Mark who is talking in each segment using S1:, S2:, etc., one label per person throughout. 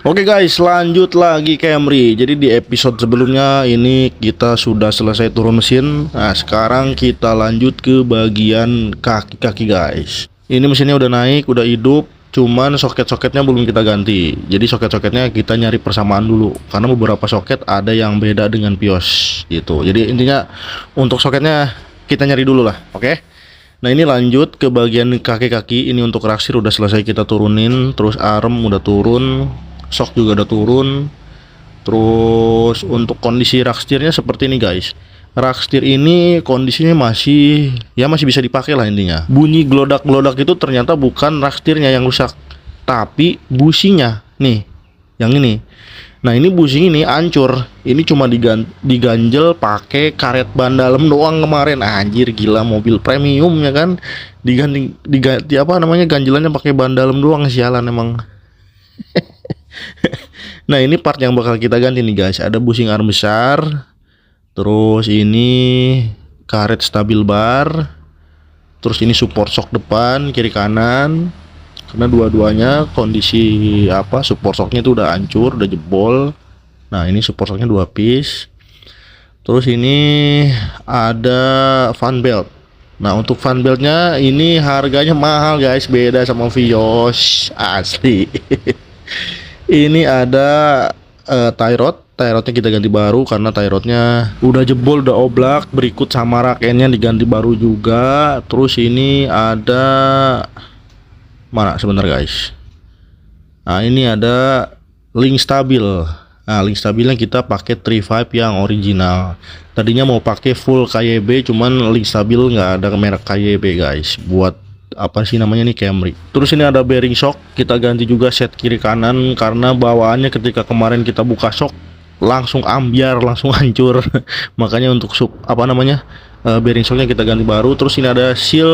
S1: Oke guys, lanjut lagi Camry. Jadi di episode sebelumnya ini kita sudah selesai turun mesin. Nah, sekarang kita lanjut ke bagian kaki-kaki guys. Ini mesinnya udah naik, udah hidup. Cuman soket-soketnya belum kita ganti. Jadi soket-soketnya kita nyari persamaan dulu. Karena beberapa soket ada yang beda dengan Vios gitu. Jadi intinya untuk soketnya kita nyari dulu lah, oke? Nah ini lanjut ke bagian kaki-kaki. Ini untuk raksir udah selesai kita turunin. Terus arm udah turun, shock juga udah turun. Terus untuk kondisi raksirnya seperti ini guys. Raksir ini kondisinya masih bisa dipakai lah intinya. Bunyi gelodak-gelodak itu ternyata bukan raksirnya yang rusak, tapi businya nih, yang ini. Nah ini busi ini hancur. Ini cuma diganjel pakai karet ban dalam doang kemarin. Anjir gila, mobil premium ya kan. Diganti apa namanya, ganjelannya pakai ban dalam doang, sialan emang. Nah ini part yang bakal kita ganti nih guys. Ada bushing arm besar. Terus ini karet stabil bar. Terus ini support shock depan, kiri kanan. Karena dua-duanya kondisi support shocknya itu udah hancur, udah jebol. Nah ini support shocknya 2 piece. Terus ini ada fan belt. Nah untuk fan beltnya ini harganya mahal guys, beda sama Vios asli. Ini ada tie rod. Tie rodnya kita ganti baru karena tie rodnya udah jebol, udah oblak. Berikut sama rakennya diganti baru juga. Terus ini ada mana sebentar guys. Nah ini ada link stabil. Nah link stabilnya kita pakai 35 yang original. Tadinya mau pakai full KYB, cuman link stabil nggak ada merek KYB guys. Buat apa sih namanya nih, Camry. Terus ini ada bearing shock, kita ganti juga set kiri kanan karena bawaannya ketika kemarin kita buka shock langsung ambiar, langsung hancur. Makanya untuk bearing shocknya kita ganti baru. Terus ini ada seal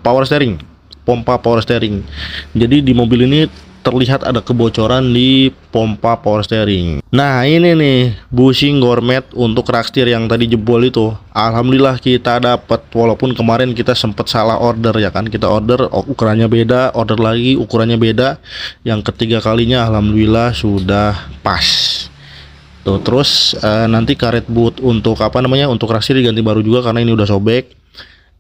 S1: power steering, pompa power steering. Jadi di mobil ini terlihat ada kebocoran di pompa power steering. Nah ini nih bushing gourmet untuk raksir yang tadi jebol itu. Alhamdulillah kita dapat, walaupun kemarin kita sempat salah order ya kan. Kita order ukurannya beda, order lagi ukurannya beda. Yang ketiga kalinya alhamdulillah sudah pas. Tuh, terus nanti karet boot untuk untuk raksir diganti baru juga karena ini udah sobek.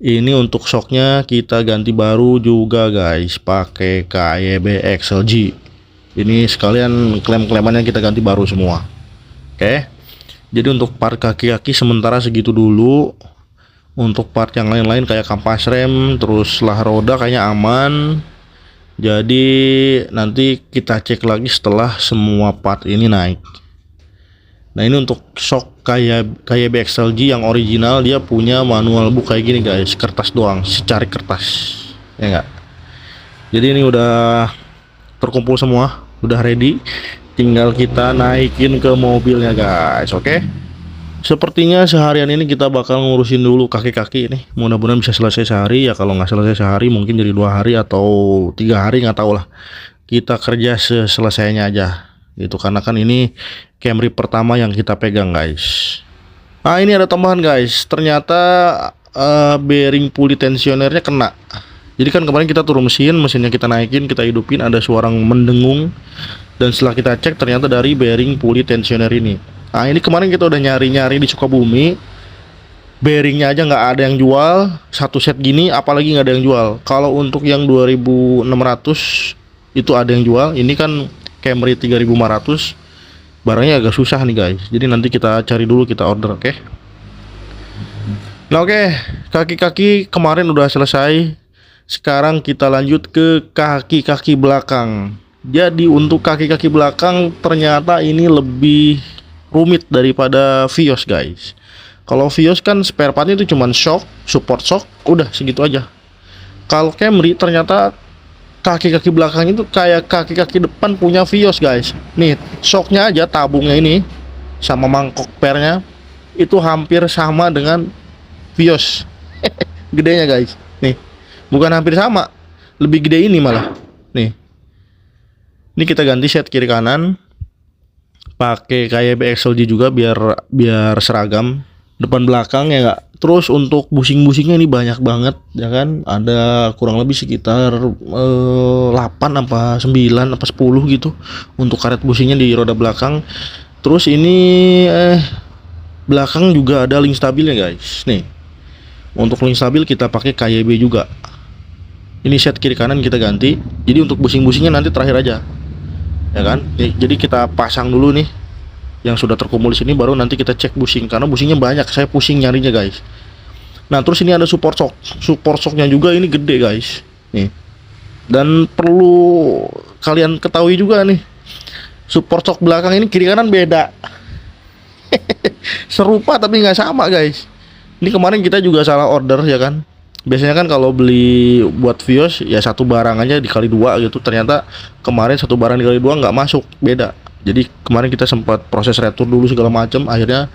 S1: Ini untuk shocknya kita ganti baru juga guys, pakai KYB XLG. Ini sekalian klem-klemannya kita ganti baru semua. Oke. Jadi untuk part kaki-kaki sementara segitu dulu. Untuk part yang lain-lain kayak kampas rem, terus lah roda kayaknya aman. Jadi nanti kita cek lagi setelah semua part ini naik. Nah ini untuk shock kayak BXLG yang original, dia punya manual book kayak gini guys, kertas doang, secari kertas, ya enggak. Jadi ini udah terkumpul semua, udah ready, tinggal kita naikin ke mobilnya guys. Oke. Sepertinya seharian ini kita bakal ngurusin dulu kaki-kaki ini. Mudah-mudahan bisa selesai sehari ya. Kalau nggak selesai sehari mungkin jadi 2 hari atau 3 hari, nggak tahu lah. Kita kerja selesainya aja. Itu karena kan ini Camry pertama yang kita pegang guys. Nah ini ada tambahan guys, ternyata bearing pulley tensionernya kena. Jadi kan kemarin kita turun mesinnya kita naikin, kita hidupin, ada suara mendengung. Dan setelah kita cek ternyata dari bearing pulley tensioner ini. Nah ini kemarin kita udah nyari-nyari di Sukabumi, bearingnya aja nggak ada yang jual. Satu set gini apalagi nggak ada yang jual. Kalau untuk yang 2600 itu ada yang jual. Ini kan Camry 3500, barangnya agak susah nih guys. Jadi nanti kita cari dulu, kita order, oke? Nah oke, kaki-kaki kemarin udah selesai. Sekarang kita lanjut ke kaki-kaki belakang. Jadi untuk kaki-kaki belakang ternyata ini lebih rumit daripada Vios guys. Kalau Vios kan spare partnya itu cuman shock, support shock, udah segitu aja. Kalau Camry ternyata kaki-kaki belakang itu kayak kaki-kaki depan punya Vios guys. Nih shocknya aja, tabungnya ini sama mangkok pernya itu hampir sama dengan Vios. Gedenya guys. Nih bukan hampir sama, lebih gede ini malah. Nih ini kita ganti set kiri kanan pakai KYB XLG juga biar seragam. Depan belakang ya nggak Terus untuk busing-busingnya ini banyak banget ya kan, ada kurang lebih sekitar 8 apa 9 apa 10 gitu untuk karet busingnya di roda belakang. Terus ini belakang juga ada link stabilnya guys. Nih, untuk link stabil kita pakai KYB juga. Ini set kiri kanan kita ganti. Jadi untuk busing-busingnya nanti terakhir aja, ya kan. Jadi kita pasang dulu nih yang sudah terkumpul di sini, baru nanti kita cek busing karena busingnya banyak, saya pusing nyarinya guys. Nah terus ini ada support shocknya juga, ini gede guys nih. Dan perlu kalian ketahui juga nih, support shock belakang ini kiri kanan beda. Serupa tapi nggak sama guys. Ini kemarin kita juga salah order ya kan. Biasanya kan kalau beli buat Vios ya satu barang aja dikali dua gitu, ternyata kemarin satu barang dikali dua nggak masuk, beda. Jadi kemarin kita sempat proses retur dulu segala macam, akhirnya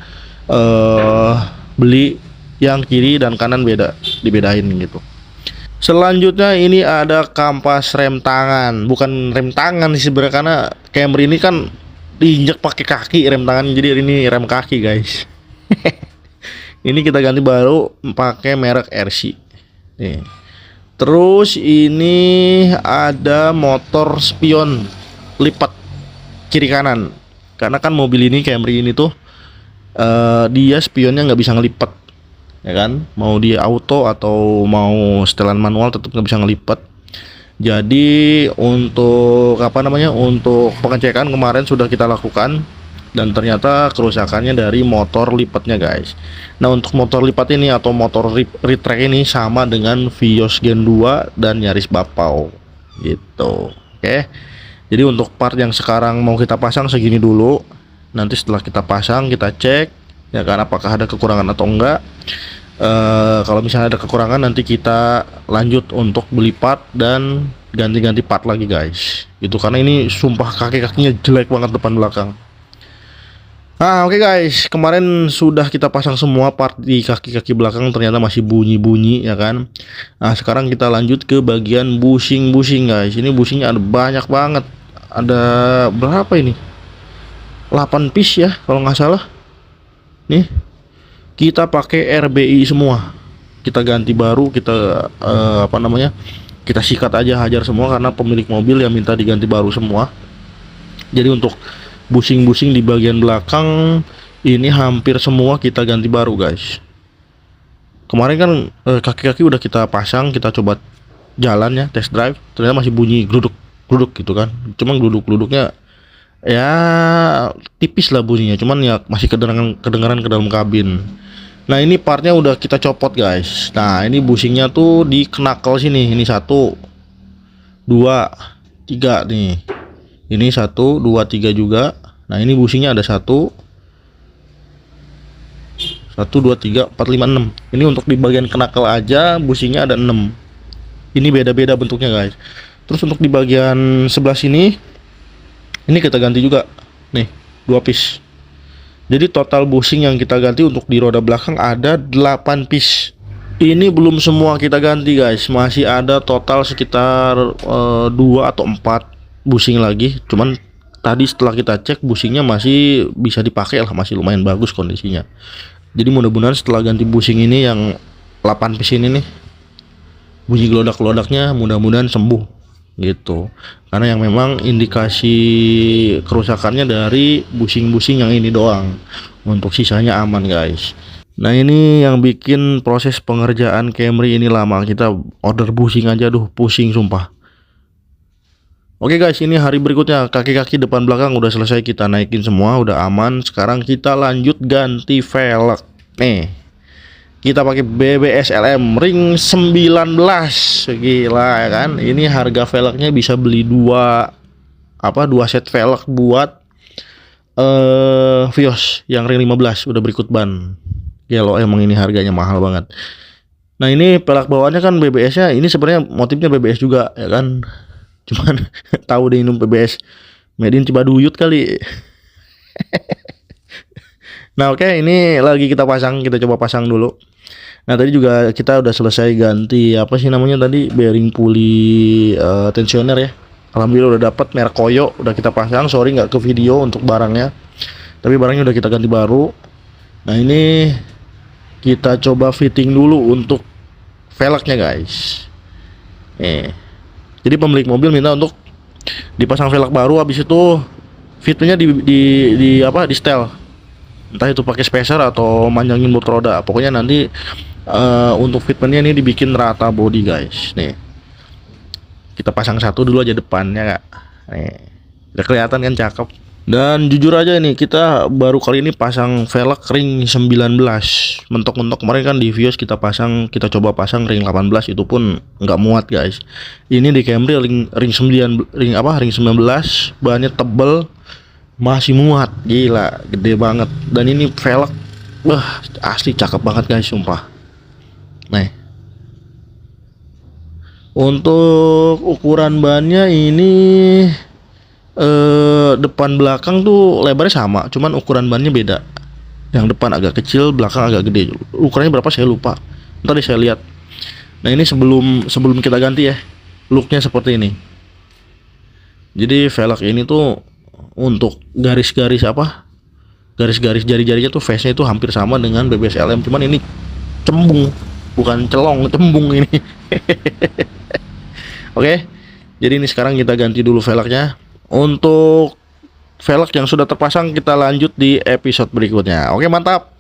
S1: beli yang kiri dan kanan beda, dibedain gitu. Selanjutnya ini ada kampas rem tangan, bukan rem tangan sih sebenarnya, karena Camry ini kan diinjek pakai kaki rem tangan, jadi ini rem kaki guys. Ini kita ganti baru pakai merek RC. Nih. Terus ini ada motor spion lipat kiri kanan, karena kan mobil ini Camry ini tuh dia spionnya nggak bisa ngelipat ya kan, mau di auto atau mau setelan manual tetap nggak bisa ngelipat. Jadi untuk apa namanya, untuk pengecekan kemarin sudah kita lakukan dan ternyata kerusakannya dari motor lipatnya guys. Nah untuk motor lipat ini atau motor retract ini sama dengan Vios Gen 2 dan Yaris Bapau gitu. Oke. Jadi untuk part yang sekarang mau kita pasang segini dulu. Nanti setelah kita pasang kita cek ya kan apakah ada kekurangan atau enggak. Kalau misalnya ada kekurangan nanti kita lanjut untuk beli part dan ganti-ganti part lagi guys. Itu karena ini sumpah kaki-kakinya jelek banget depan belakang. Nah oke guys, kemarin sudah kita pasang semua part di kaki-kaki belakang, ternyata masih bunyi-bunyi ya kan. Nah sekarang kita lanjut ke bagian bushing guys. Ini bushingnya ada banyak banget. Ada berapa ini? 8 piece ya kalau nggak salah. Nih kita pakai RBI semua. Kita ganti baru, kita apa namanya, kita sikat aja, hajar semua karena pemilik mobil yang minta diganti baru semua. Jadi untuk bushing di bagian belakang ini hampir semua kita ganti baru guys. Kemarin kan kaki-kaki udah kita pasang, kita coba jalan ya, test drive, ternyata masih bunyi gluduk gitu kan. Cuman gluduknya ya tipis lah bunyinya, cuman ya masih kedengaran ke dalam kabin. Nah ini partnya udah kita copot guys. Nah ini bushingnya tuh di knuckle sini, ini 1 2 3 nih. Ini 1 2 3 juga. Nah ini bushingnya ada 1 2 3 4 5 6. Ini untuk di bagian knuckle aja bushingnya ada 6. Ini beda-beda bentuknya guys. Terus untuk di bagian sebelah sini ini kita ganti juga nih 2 piece. Jadi total bushing yang kita ganti untuk di roda belakang ada 8 piece. Ini belum semua kita ganti guys, masih ada total sekitar 2 atau 4 bushing lagi. Cuman tadi setelah kita cek bushingnya masih bisa dipakai lah, masih lumayan bagus kondisinya. Jadi mudah-mudahan setelah ganti bushing ini yang 8 piece ini nih, bunyi gelodak-gelodaknya mudah-mudahan sembuh gitu. Karena yang memang indikasi kerusakannya dari bushing yang ini doang. Untuk sisanya aman guys. Nah ini yang bikin proses pengerjaan Camry ini lama. Kita order bushing aja aduh pusing sumpah. Oke guys, ini hari berikutnya, kaki-kaki depan belakang udah selesai kita naikin semua, udah aman. Sekarang kita lanjut ganti velg. Nih, kita pakai BBS LM ring 19, gila ya kan. Ini harga velgnya bisa beli 2 set velg buat Vios yang ring 15 udah berikut ban. Gelo emang ini harganya mahal banget. Nah ini velg bawaannya kan BBS-nya, ini sebenarnya motifnya BBS juga ya kan. Cuman tahu deh minum PBS made in Cibaduyut kali. Nah oke, ini lagi kita coba pasang dulu. Nah tadi juga kita udah selesai ganti apa sih namanya tadi, bearing puli tensioner ya. Alhamdulillah udah dapat merek Koyo, udah kita pasang. Sorry nggak ke video untuk barangnya, tapi barangnya udah kita ganti baru. Nah ini Kita coba fitting dulu untuk velgnya guys. Jadi pemilik mobil minta untuk dipasang velg baru, habis itu fitnya di setel. Entah itu pakai spacer atau manjangin muter roda. Pokoknya nanti untuk fitmentnya ini dibikin rata body guys. Nih. Kita pasang satu dulu aja depannya kak. Nih. Udah kelihatan kan cakep. Dan jujur aja nih, kita baru kali ini pasang velg ring 19. Mentok-mentok kemarin kan di Vios kita coba pasang ring 18, itu pun nggak muat guys. Ini di Camry ring 19, bahannya tebel, masih muat. Gila, gede banget. Dan ini velg asli cakep banget guys, sumpah. Nah, untuk ukuran bannya ini depan belakang tuh lebarnya sama, cuman ukuran bannya beda. Yang depan agak kecil, belakang agak gede. Ukurannya berapa saya lupa. Ntar deh saya lihat. Nah ini sebelum kita ganti ya, looknya seperti ini. Jadi velg ini tuh untuk garis-garis jari-jarinya tuh face-nya itu hampir sama dengan BBS LM, cuman ini cembung, bukan celong, cembung ini. Oke, jadi ini sekarang kita ganti dulu velgnya. Untuk velg yang sudah terpasang kita lanjut di episode berikutnya. Oke, mantap.